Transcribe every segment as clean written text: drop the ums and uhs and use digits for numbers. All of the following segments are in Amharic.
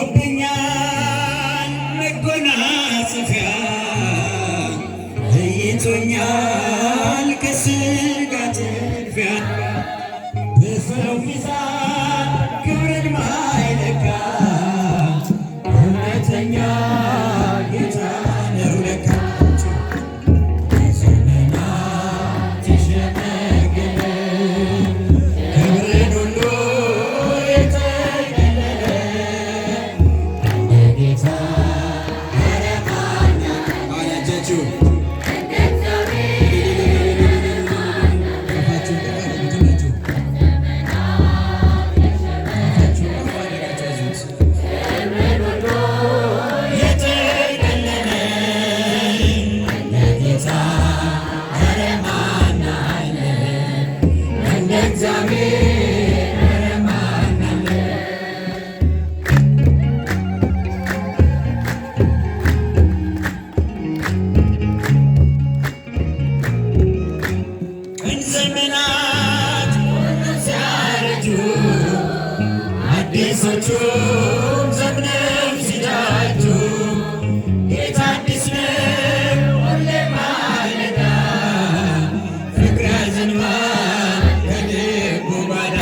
ጥሎብኛል መጎናጸፊያ ለይቶኛል ከሥጋ ጥድፊያ በሰው ሚዛን ክብርን ማይለካ እውነተኛ ጌታ ነው ለካ። በዘመናት የሸመገለ ክብርን ሁሉ የተገለለ እንደ ጌታ ኧረ ማን አላጃችሁ ዘመናት ሁሉ ሲያረጁ አዲሶቹም ዘምነው ሲጃጁ ጌታ አዲስ ነው ሁሌም ማለዳ ፍቅር ያዘንባል ከልቡ ጓዳ።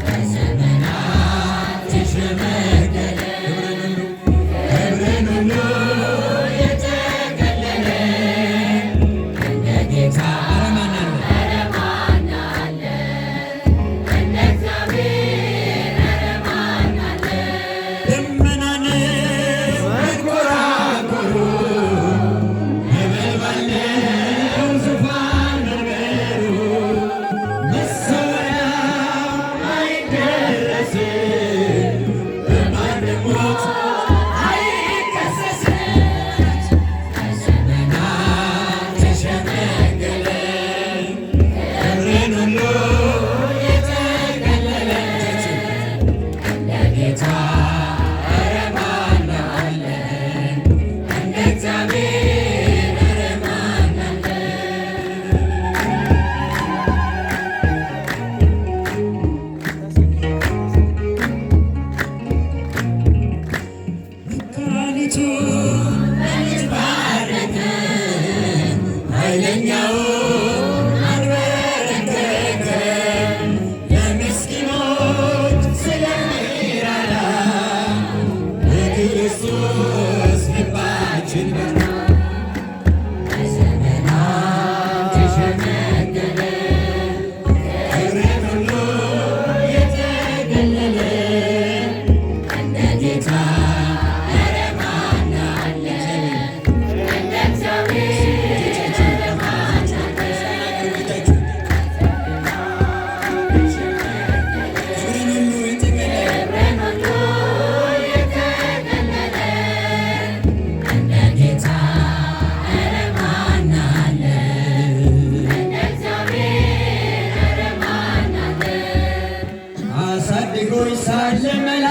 በዘመናት የሸመገለ ክብርን ሁሉ የተገለለ እንደ ጌታ ሳለ መላ